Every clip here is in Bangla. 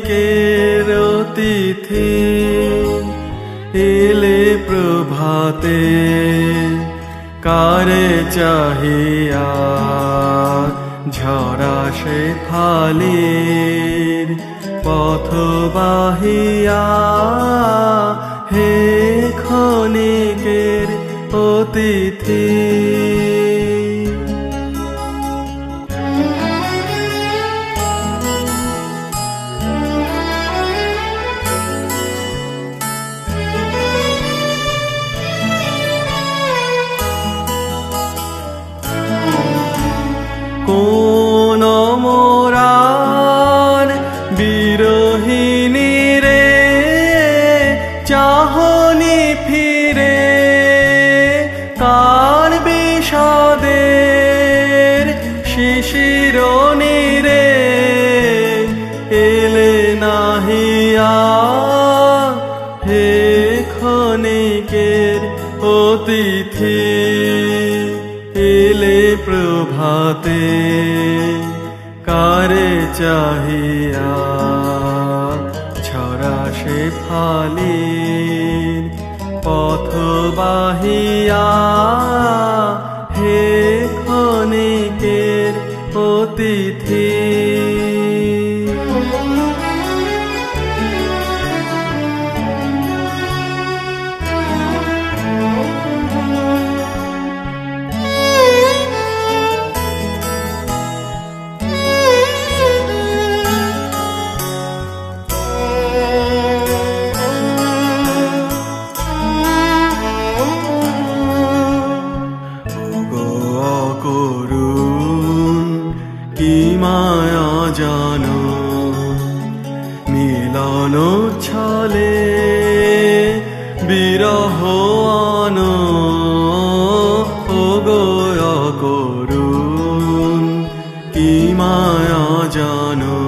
ক্ষণিকের অতিথি এলে প্রভাতে কারে চাহিয়া ঝরা সে ফালির পথ বাহিয়া হে ক্ষণিকের অতিথি কোন মোরার বিরহিনী রে চাহনি ফিরে কার বিষাদের শিশির নীরে এলে নাহিয়া হে ক্ষণিকের অতিথি এলে প্রভাতে কারে চাহিয়া ছড়া সে ফালির পথ বাহিয়া হে ক্ষণিকের অতিথি জানো মিলন ছলে বিরহ আনো ওগো করুণ কি মায়া জানো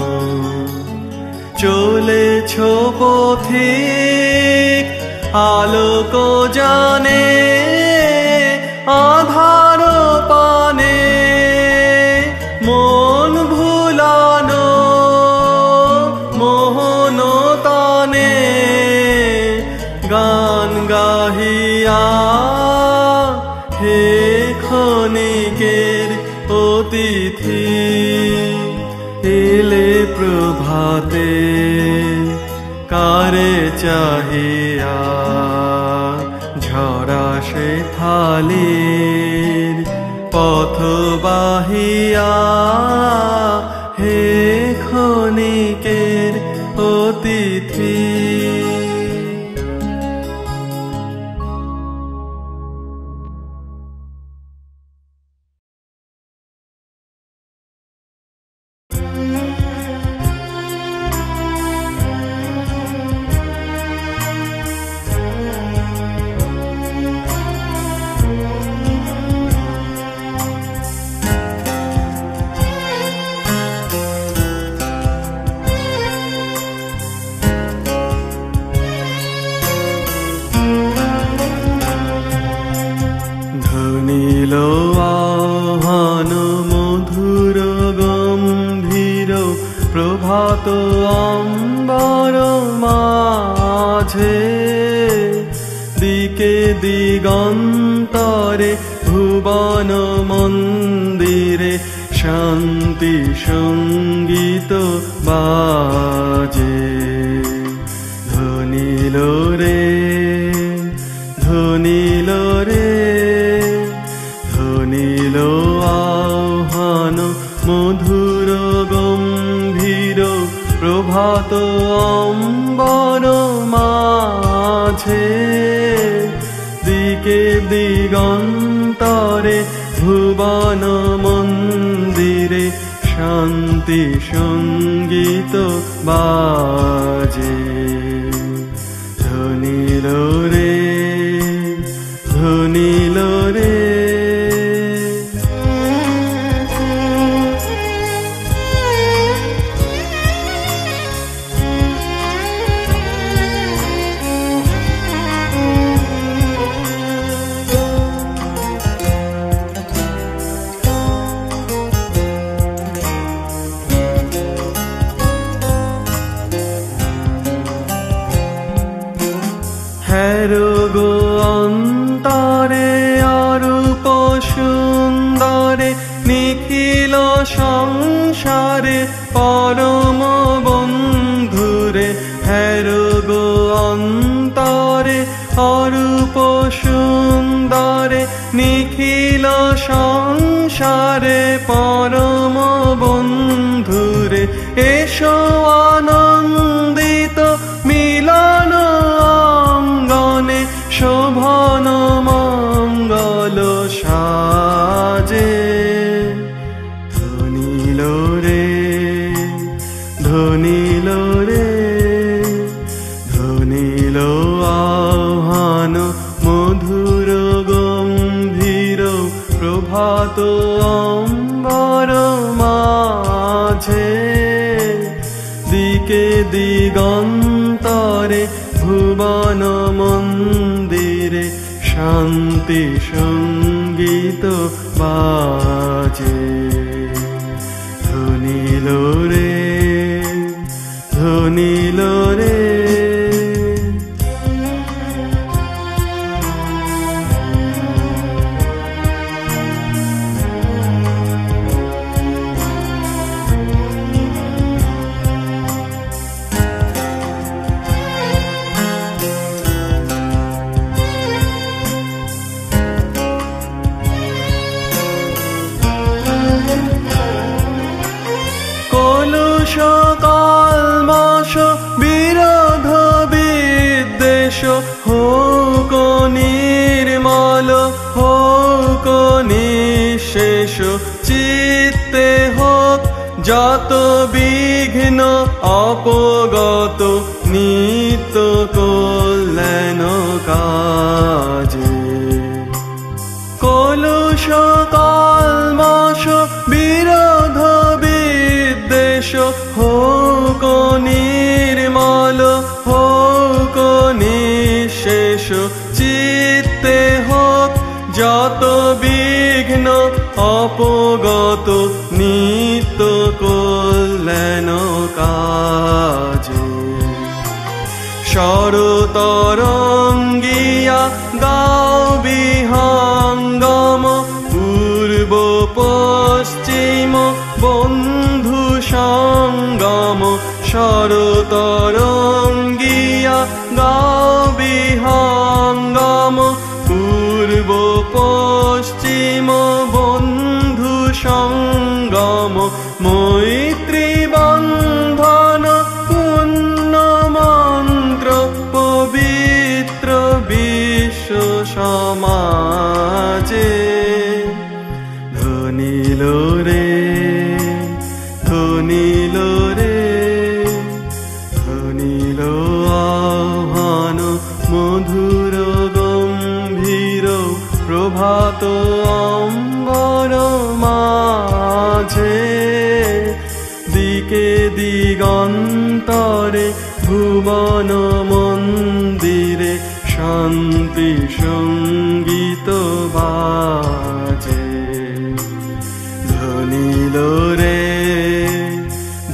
চলেছ পথিক আলোক জানে আধার পানে মন ভুলানো মোহন তানে গান গাহিয়া হে ক্ষণিকের অতিথি এলে প্রভাতে কারে চাহিয়া ঝরা সে ফালির পথ বাহিয়া হে ক্ষণিকের অতিথি আহ্বান মধুর গম্ভীর প্রভাত অম্বর মাঝে দিকে দিগন্তরে ভুবন মন্দিরে শান্তি সঙ্গীত বাজে ধ্বনিল রে ধ্বনিল রে ধ্বনিল আহ্বান মধুর গম্ভীর প্রভাত অম্বর মাঝে দিকে দিগন্তরে ভুবন মন্দিরে শান্তি সঙ্গীত বাজে ধ্বনিল রে ধ্বনিল রে সংসারে পরম বন্ধুরে, হেরো গো অন্তরে অরূপ সুন্দরে, নিখিল সংসারে পরম বন্ধুরে, এসো আনন্দিত মিলন অঙ্গনে, শোভন মঙ্গল সাজে। ধ্বনিল রে, ধ্বনিল রে, ধ্বনিল আহ্বান মধুর গম্ভীর, প্রভাত অম্বর মাঝে। দিকে দিগন্তরে ভুবন মন্দিরে, শান্তি সঙ্গীত বাজে। ধ্বনিল রে, ধ্বনিল রে, কলুষ কলমশ বিরোধ বিদ্বেষ, হোক নির্মল হোক নিঃশেষ, চিত্তে হোক যত বিঘ্ন অপগত, নিত্য কল্যাণ কাজে। কলুষ কলমশ বিরোধ বিদ্বেষ, হোক নির্মল হোক নিঃশেষ, চিত্তে হোক যত বিঘ্ন অপগত, নিত্য কল্যাণ কাজে। শরতরঙ্গিয়া গাও বিহঙ্গম, পূর্ব পশ্চিম বন্ধু সঙ্গম। শরতরঙ্গিয়া গাও বিহঙ্গম, পূর্ব পশ্চিম বন্ধু সঙ্গম। মৈত্রী বন্ধন পুণ্য মন্ত্র, পবিত্র বিশ্ব সমাজে। ধ্বনিল রে, ধ্বনিল রে, ধ্বনিল আহ্বান মধুর গম্ভীর, প্রভাত অম্বর মাঝে। দিকে দিগন্তরে ভুবন মন্দিরে, শান্তি সঙ্গীত বাজে। ধ্বনিল রে,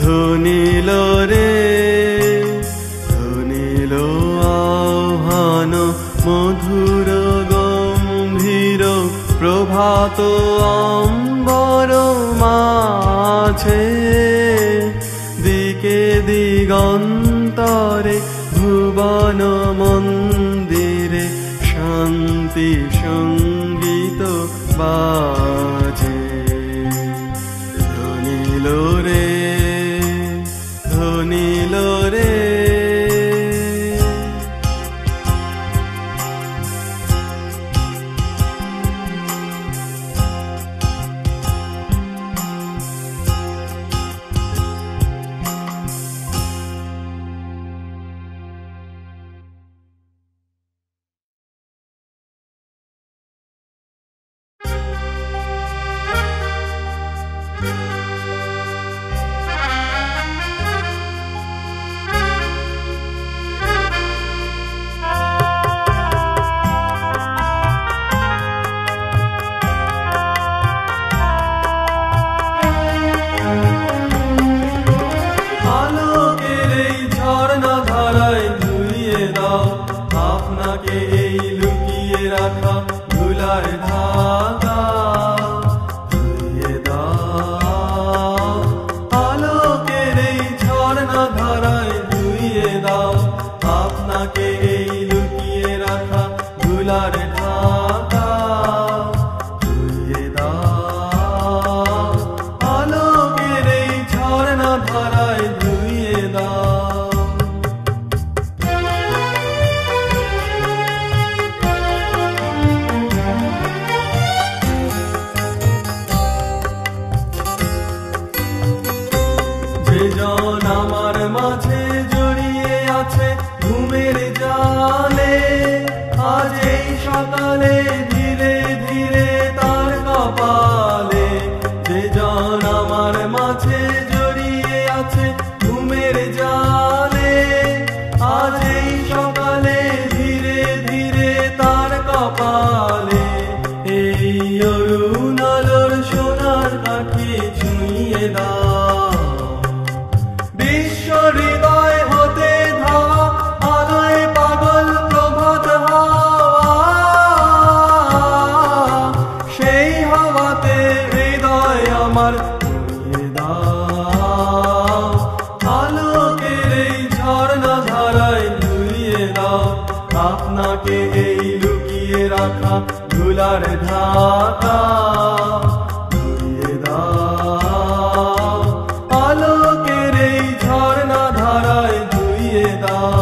ধ্বনিল রে, ধ্বনিল আহ্বান মধুর গম্ভীর, প্রভাত অম্বর মাঝে। দিকে দিগন্তরে ভুবন মন্দিরে, শান্তি সঙ্গীত বাজে। ধ্বনিল রে, ধ্বনিল রে। যে জন আমার মাঝে জড়িয়ে আছে ঘুমের জালে, আজ এই সকালে ধীরে ধীরে তার কপালে। যে জন আমার মাঝে জড়িয়ে আছে ঘুমের জালে, আজ এই সকালে ধীরে ধীরে তার কপালে। এই অরুণ আলোর সোনার কাঠি ছুঁয়ে দাও, বিশ্ব হৃদয় হতে ধাওয়া আলোয় পাগল প্রভাত হাওয়া। সেই হাওয়াতে হৃদয় আমার ছুঁয়ে দাও, আলোকের এই ঝর্ণা ধারায় ধুইয়ে দাও। আপনাকে এই লুকিয়ে রাখা ধুলার ঢাকা ধুইয়ে দাও, আলোকের এই ঝর্ণা ধারায় ধুইয়ে দাও।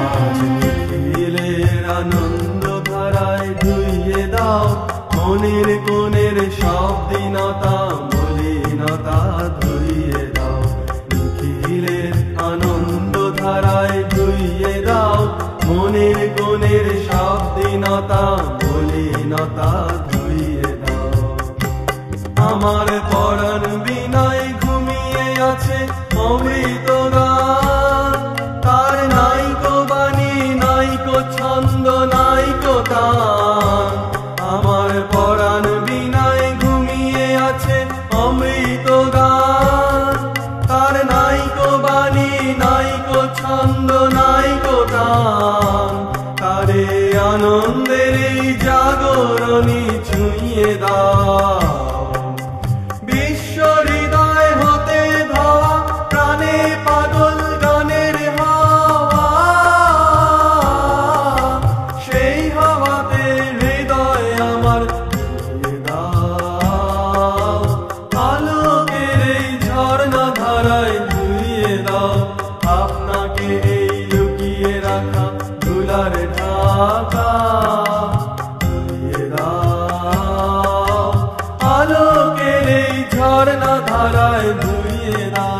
আজ নিখিলের আনন্দ ধারায় ধুইয়ে দাও, মনের কোণের সব দীনতা মলিনতা ধুইয়ে দাও। নিখিলের আনন্দ ধারায় ধুইয়ে দাও, মনের কোণের সব দীনতা মলিনতা ধুইয়ে দাও। আমার পরাণ বিনায় ঘুমিয়ে আছে অমৃত গান, তার নাইকো বাণী নাইকো ছন্দ নাইকো তান। আমার পরাণ বিনায় ঘুমিয়ে আছে অমৃত গান, তার নাইকো বাণী নাইকো ছন্দ নাইকো তান। তারে আনন্দের এই জাগরণী ছুঁয়ে দাও, বিশ্ব হৃদয় হতে ধাওয়া প্রাণে পাগল গানের হাওয়া। সেই হাওয়াতে হৃদয় আমার ছুঁয়ে দাও, আলোকের এই ঝর্ণা ধারায় ধুইয়ে দাও। আপনাকে এই লুকিয়ে রাখা ধুলার ঢাকা ধুইয়ে দাও, আলোকের এই ঝর্ণা ধারায় ধুইয়ে দাও।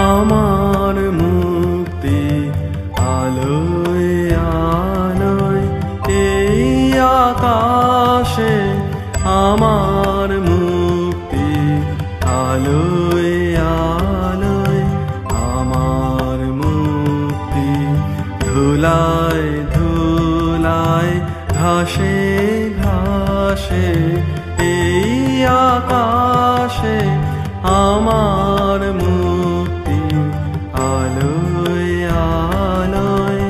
আমার মুক্তি আলোয় আলোয় এই আকাশে, আমার মুক্তি আলোয় আলোয়, আমার মুক্তি ধুলায় ধুলায় ঘাসে ঘাসে এই আকাশে, আমার মুক্তি আলোয় আলোয়।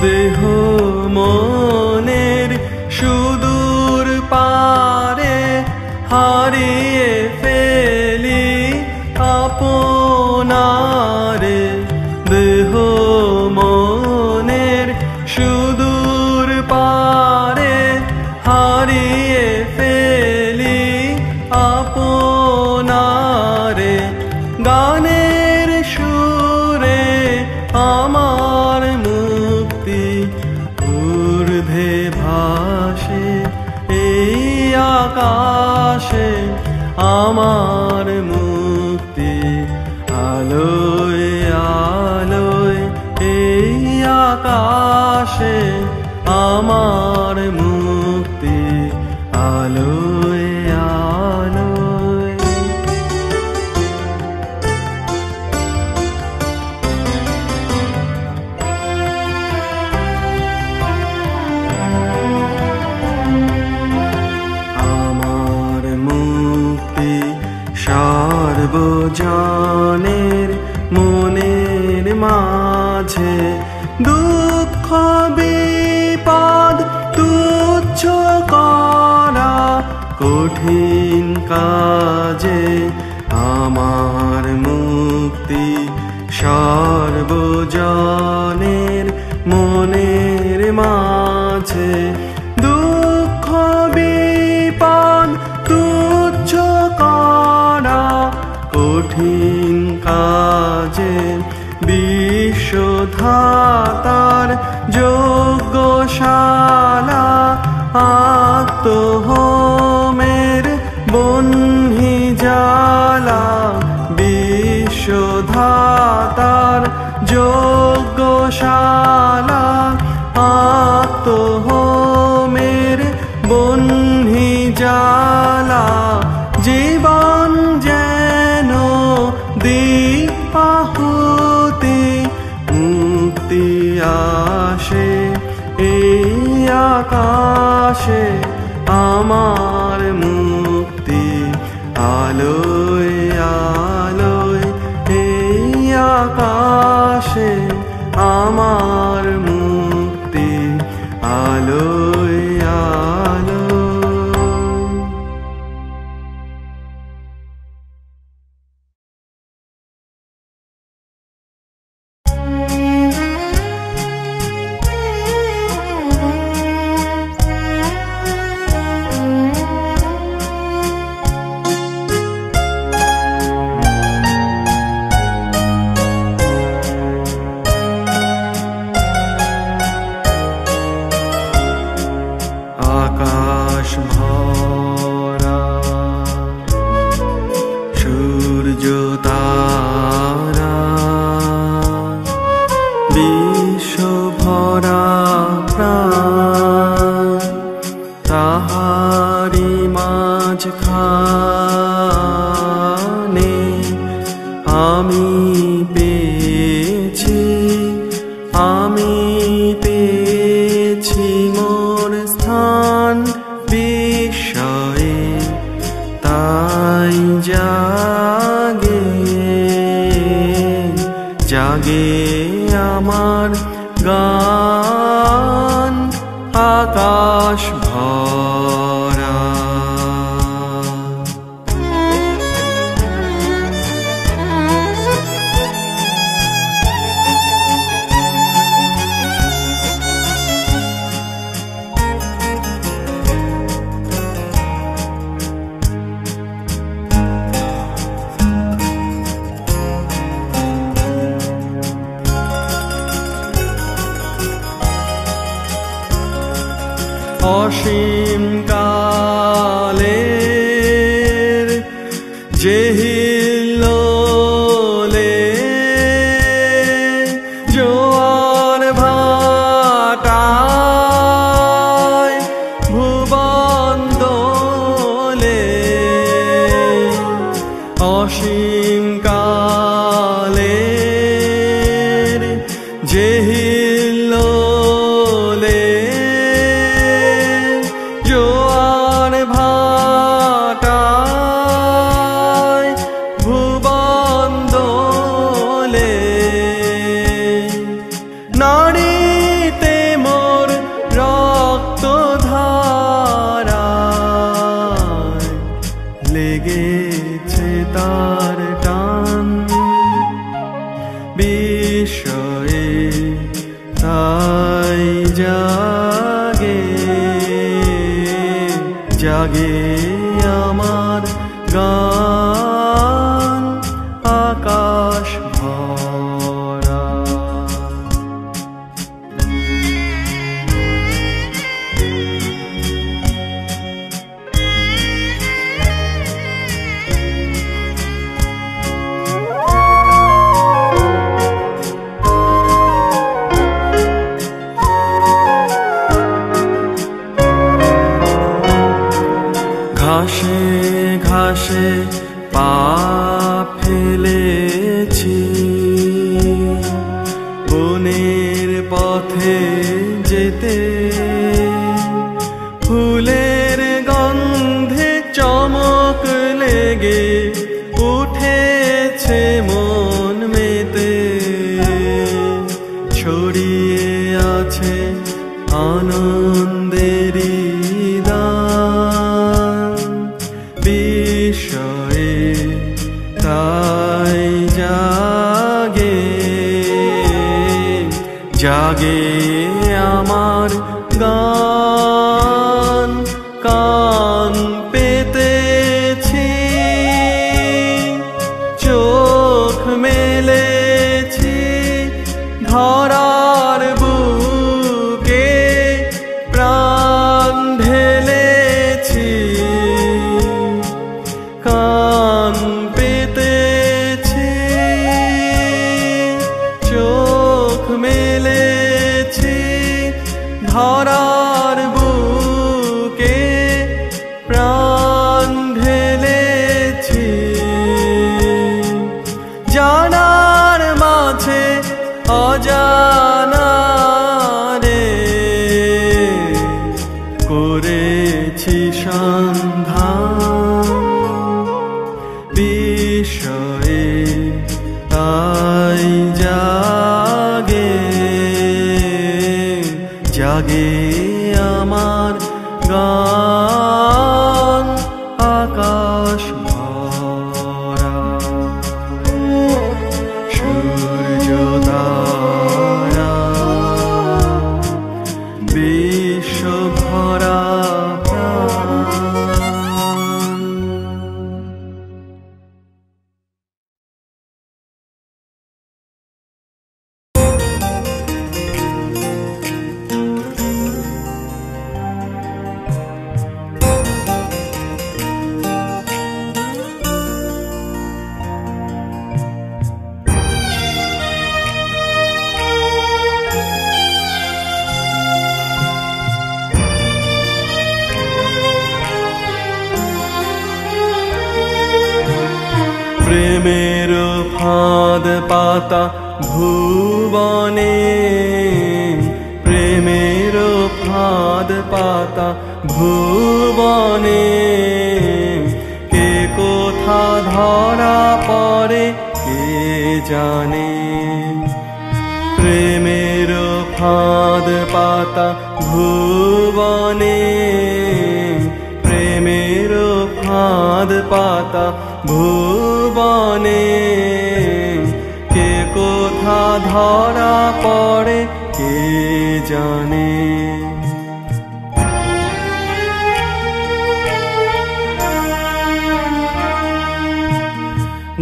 দেহ মনের সুদূর পারে হারিয়ে ফেলি আপনারে। দেহ মনের সুদূর পারে হারিয়ে ফেলি আপনারে। গানের সুরে আমার মুক্তি ঊর্ধ্বে ভাসে এই আকাশে, আমার মুক্তি আলোয় আলোয় এই আকাশে, আমার মুক্তি আলোয় আলোয়। সর্বজনের মনের মাঝে দুঃখ বিপদ তুচ্ছ করা কঠিন কাজে আমার মুক্তি সর্বজনের মনের মাঝে দুঃখ বিপদ তুচ্ছ করা কঠিন কাজে বিশ্বধাতার যজ্ঞশালা আত্মহোমের বহ্নি জ্বালা বিশ্বধাতার যজ্ঞশালা আত্মহোমের বহ্নি জ্বালা জীবন যেন দীপাহুতি মুক্তি আসে এই আকাশে আমার মুক্তি আলোয় আলোয় এই আকাশে আমার মুক্তি আলোয় আলোয়। আকাশ ভরা সূর্য তারা বিশ্ব ভরা প্রাণ তাহারি মাঝখানে আমি পেয়েছি মোর স্থান বিস্ময়ে তাই জাগে জাগে আমার গান আকাশ ভরা। অসীম কালের যে হিল্লোলে জোয়ার ভাটায় ভুবন দোলে অসীম কালের যে হিল্লোলে জোয়ার ভাটায় ভুবন দোলে নাড়িতে মোর রক্ত ধারায় লেগেছে তার টান বিস্ময়ে তাই জাগে জাগে আমার গান আকাশ ভরা। ঘাসে ঘাসে পা ফেলেছি বনের পথে যেতে ফুলের গন্ধে চমক লেগে উঠে উঠেছে মন মেতে, ছড়িয়ে আছে আনন্দেরই দান বিস্ময়ে, তাই জাগে জাগে আমার গান। কান পেতেছি, চোখ মেলেছি ধরার বুকে, প্রাণ ঢেলেছি। কান পেতেছি, চোখ মেলেছি ধরার বুকে, প্রাণ ঢেলেছি। জানার মাঝে অজানা রে করেছি সন্ধান বিস্ময়ে, তাই জাগে জাগে আমার গান। আকাশ ভরা সূর্য তারা, বিশ্ব ভরা প্রাণ। প্রেমের ফাঁদ পাতা ভুবনে, প্রেমের ফাঁদ পাতা ভুবনে, কে কোথা ধরা পড়ে কে জানে। প্রেমের ফাঁদ পাতা ভুবনে, প্রেমের ফাঁদ পাতা ভুবনে, কে কোথা ধরা পড়ে কে জানে।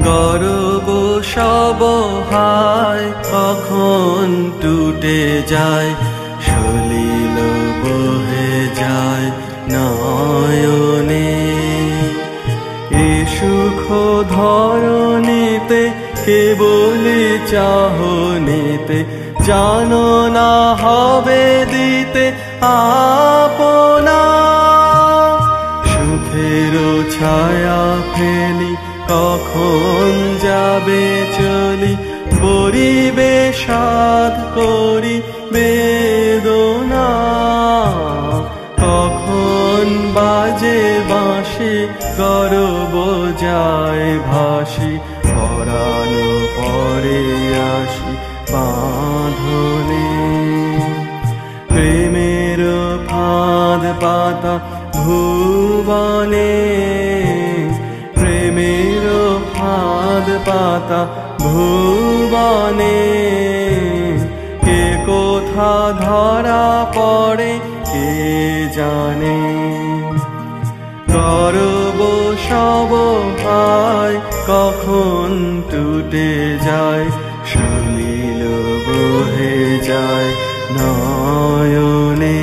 গর্ব সব হায় কখন টুটে যায়, সলিল বহে যায় নয়নে। এ সুখ ধরণীতে কেবলি চাহনিতে, জানো না হবে দিতে আপনা। সুখের ছায়া ফেলি কখন যাবে চলি, বরিবে সাধ করি বেদনা। কখন বাজে বাঁশি গরব যায় ভাসি, পরানো পরে আসি বাঁধনে। প্রেমের ফাঁদ পাতা ভুবনে, প্রেমের ফাঁদ পাতা ভুবনে, কে কোথা ধরা পড়ে কে জানে। গর্ব সব পায় কখন টুটে যায়, সলিল বহে যায় নয়নে।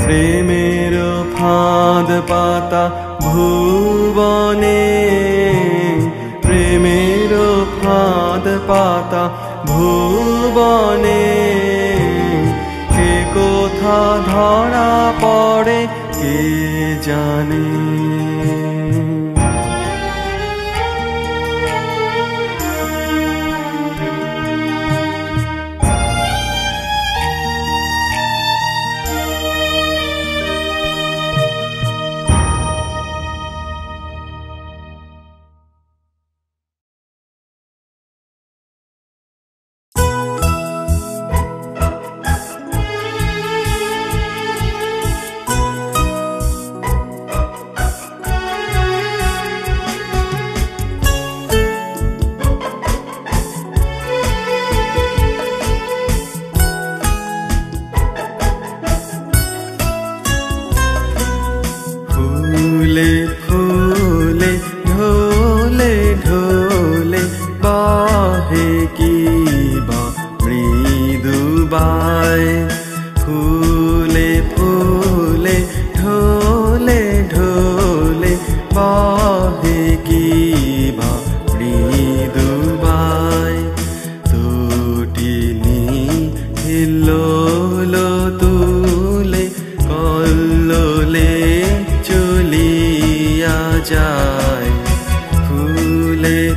প্রেমের ফাঁদ পাতা ভুবনে, প্রেমের ফাঁদ পাতা ভুবনে, কে কোথা ধরা পড়ে কে জানে।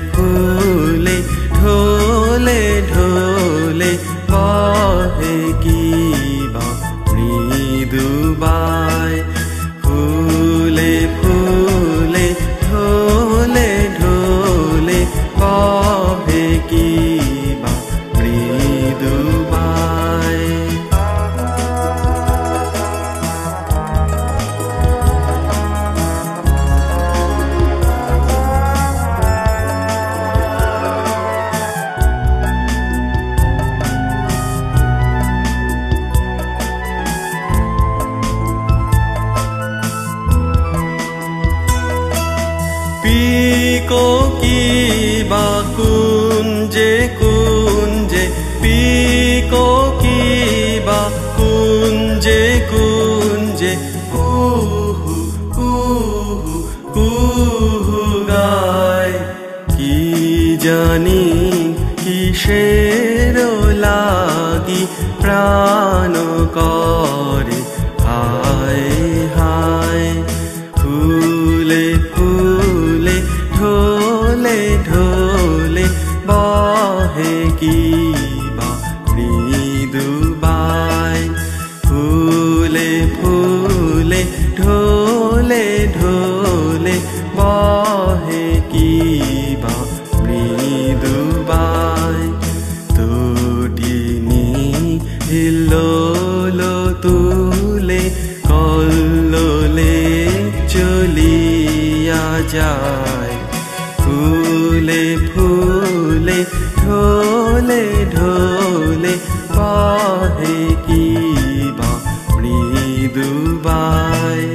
ফুলে ঢোলে ঢোলে বহে কিবা মৃদু বায় ফুলে ফুলে ঢোলে ঢোলে বহে কিবা মৃদু বায় পিকো কিবা কুঞ্জে কুঞ্জে পিকো কিবা কুঞ্জে কুঞ্জে কুহু কুহু কুহু গায় কি জানি কিসের লাগি প্রাণ করে হায় হায় ফুলে ফুলে ঢোলে ঢোলে বহে কিবা মৃদু বায় ফুলে ফুলে ঢোলে ঢোলে বহে কিবা মৃদু বায় তুটিনি হিল্লোলো তুলে কল্লোলে চলিয়া যায় ফুলে ফুলে ঢোলে ঢোলে বহে কিবা মৃদু বায়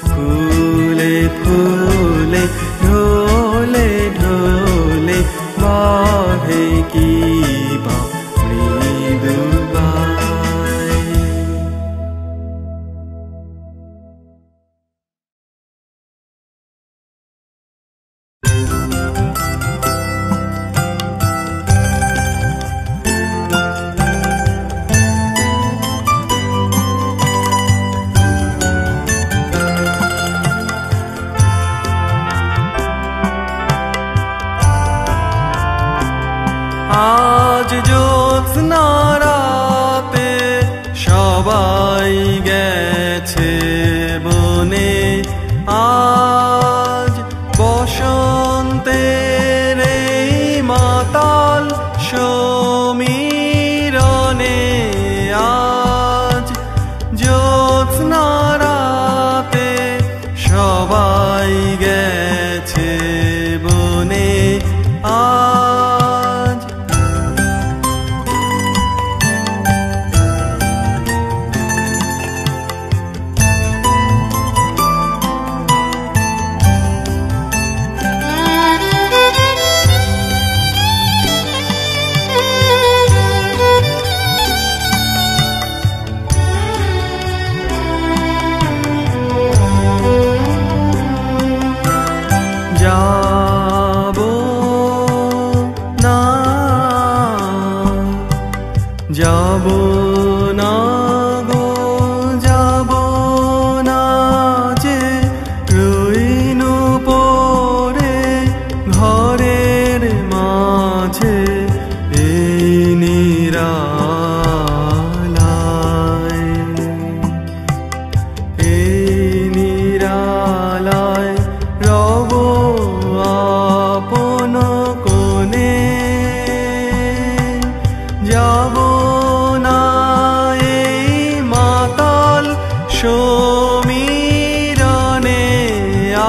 ফুলে ফুলে ঢোলে ঢোলে বহে কিবা মৃদু বায় আজ জ্যোৎস্না রাতে সবাই গেছে বনে আজ বসন্তের এই মাতাল সমীরণে আজ জ্যোৎস্না রাতে সবাই গেছে বনে আজ যাবো না যাবো না গো যাবো না যে রইনু পড়ে ঘরের মাঝে এই নিরালায় এই নিরালায় রব আপন কোণে যাব না এই মাতাল সমীরণে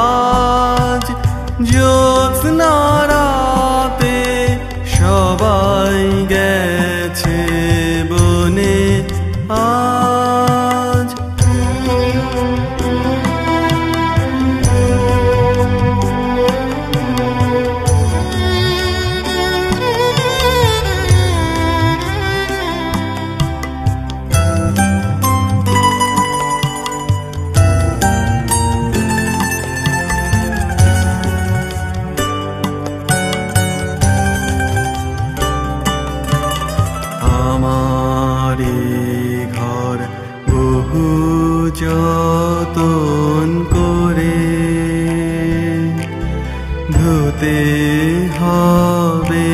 আজ জ্যোৎস্না রাতে সবাই গেছে বনে আজ আমারে ঘর বহু যতন করে ধুতে হবে,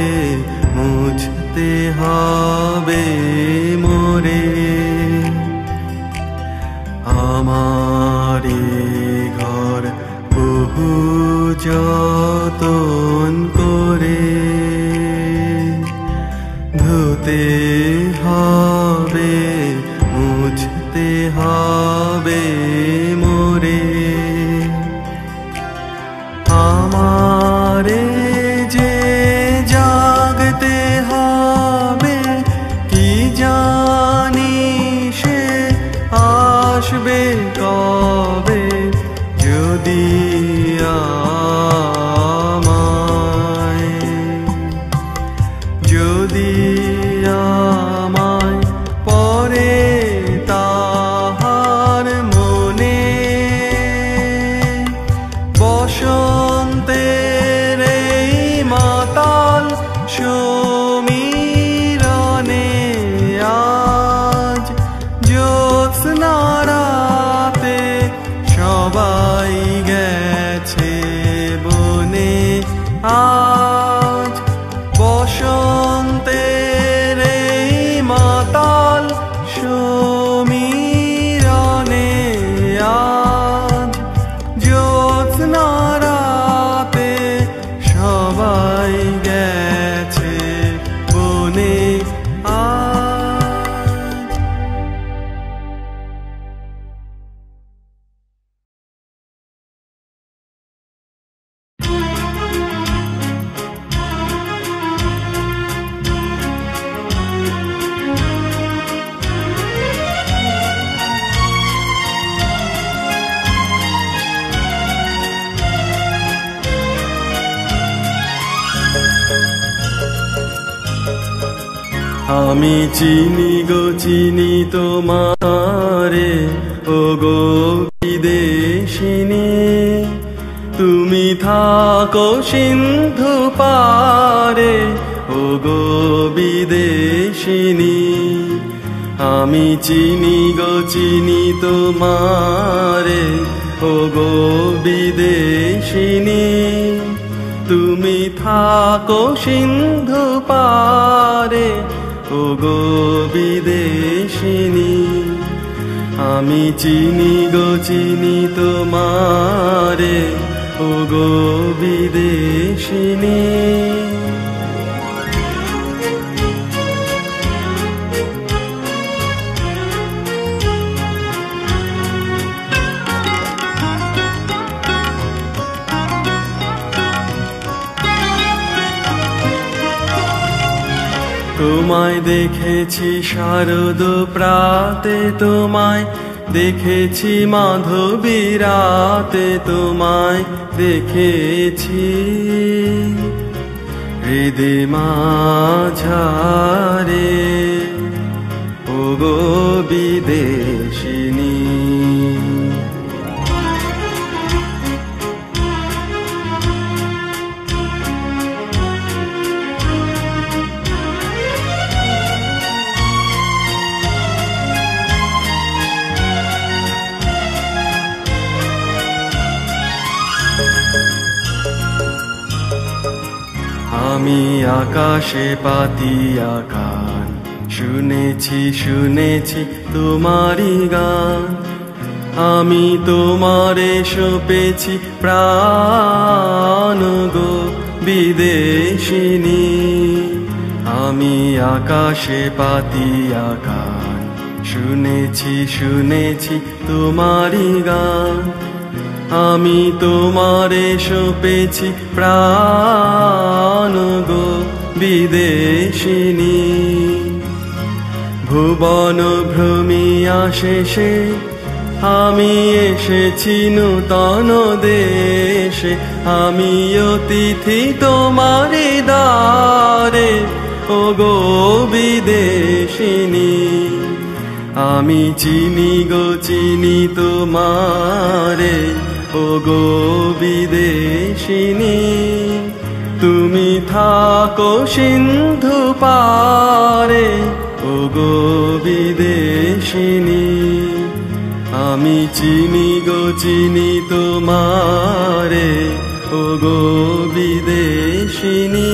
মুছতে হবে মোরে। আমারে ঘর বহু যতন করে ধুতে হবে, মুছতে হবে মোরে। আমারে যে জাগতে হবে, কি জানি সে আসবে কবে, যদি আমায় পরে তাহার মনে বসন্তের এই মাতাল সমীরণে আজ জ্যোৎস্না রাতে সবাই গেছে বনে। আজ বসন্তের এই মাতাল সমীরণে আজ জ্যোৎস্না রাতে সবাই গেছে বনে। আমি চিনি গো চিনি তোমারে, ও গো বিদেশিনী, তুমি থাকো সিন্ধু পারে, ও গো বিদেশিনী। আমি চিনি গো চিনি তোমারে, ও গো বিদেশিনী, তুমি থাকো সিন্ধু পারে, ও গো বিদেশিনী। আমি চিনি গো চিনি তোমারে, ও গো বিদেশিনী। তোমায় দেখেছি শারদ প্রাতে, তোমায় দেখেছি মাধবী রাতে, তোমায় দেখেছি হৃদে মাঝারে, ও গো বিদেশিনী। আমি আকাশে পাতিয়া কান, শুনেছি শুনেছি তোমারি গান। আমি তোমারে সপেছি প্রাণ গো বিদেশিনী। আমি আকাশে পাতিয়া কান, শুনেছি শুনেছি তোমারি গান। আমি তোমারে সপেছি প্রাণ গো বিদেশিনী। ভুবন ভ্রমিয়া শেষে আমি এসেছি নূতন দেশে। আমি অতিথি তোমারে দ্বারে, ও গো বিদেশিনী। আমি চিনি গো চিনি তোমারে, ও গো বিদেশিনী। তুমি থাকো সিন্ধু পারে, ও গো বিদেশিনী। আমি চিনি গো চিনি তোমারে, ও গো বিদেশিনী। কেশিনী।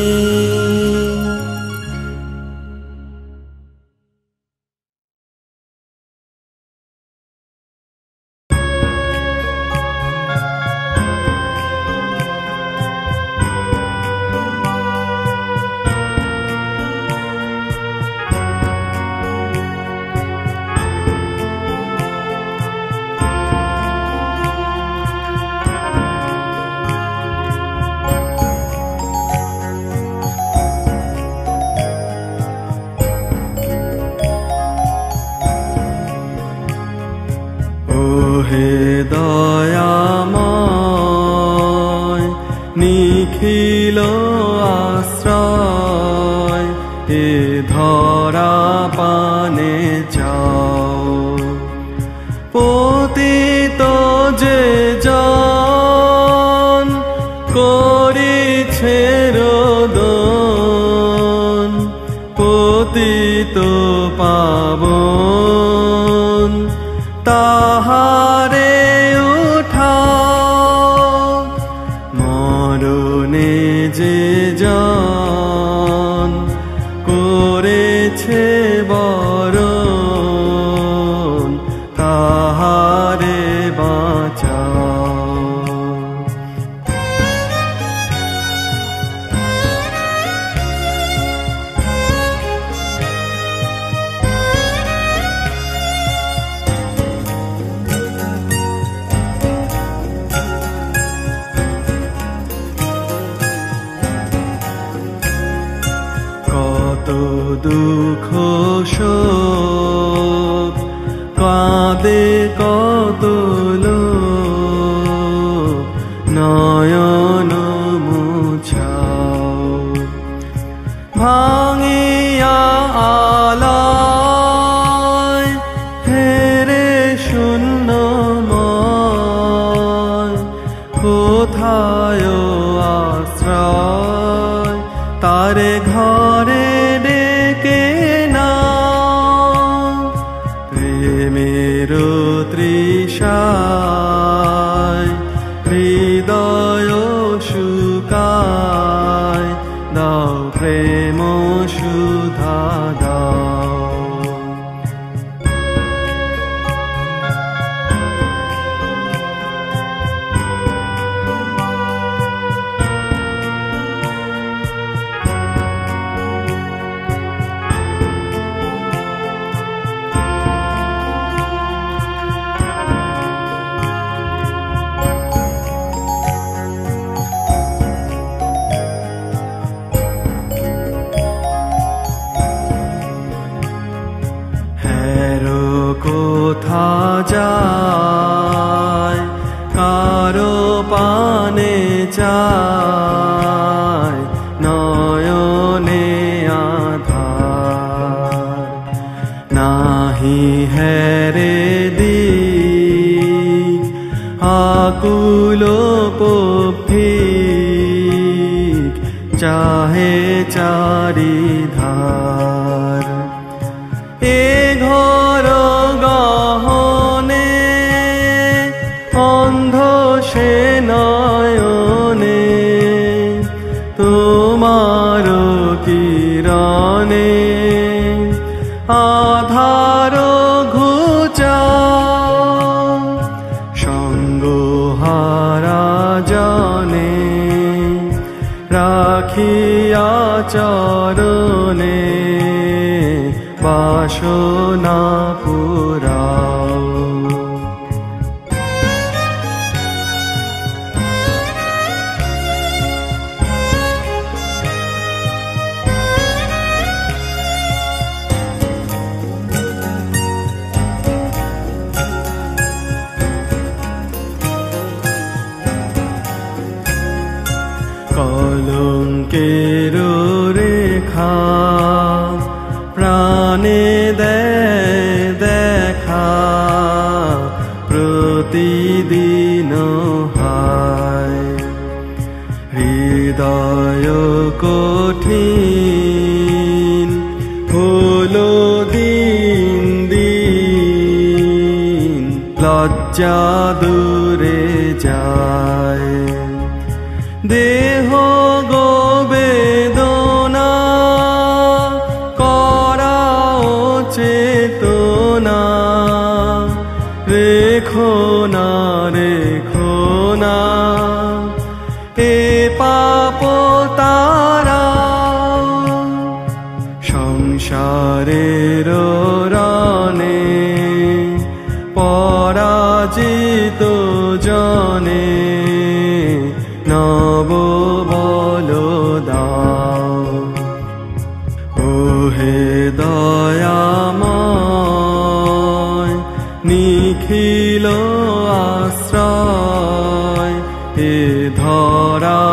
হে দয়াময় নিখিল আশ্রয়, এ ধরা পানে যাও। পতিত যে জন করেছে রোদন, পতিত পাবন তাহারে উঠাও। মরণে যে জন করেছে বরণ, তাহারে বাঁচাও। কত দুঃখ শোক কাঁদে কত লোক, নয়ন মুছাও। ভাঙিয়া আলয় হেরে শূন্যময়, কোথায় আশ্রয় তারে ঘরে ডেকে নাও। প্রেমের তৃষায় হৃদয় শুকায়, দাও প্রেম সুধা দাও। কোথা যায় কারো পানে চায়, নয়নে আধার নাহি হেরে দিক, আকুল পথিক চাহে চারিধার। এ ঘর গহনে অন্ধ সে নয়নে, তোমার কিরণে আধার ঘুচাও। সঙ্গহারা জনে রাখিয়া চরণে, বাসনা পুরাও। কলঙ্কের রেখা প্রাণে দেখা, প্রতিদিন হায়। হৃদয় কঠিন হলো দিন দিন, লজ্জা দূরে যায়। দেহ গোবে প্রাণে নব বল দাও। ও হে দয়াময় নিখিল আশ্রয়, এ ধরা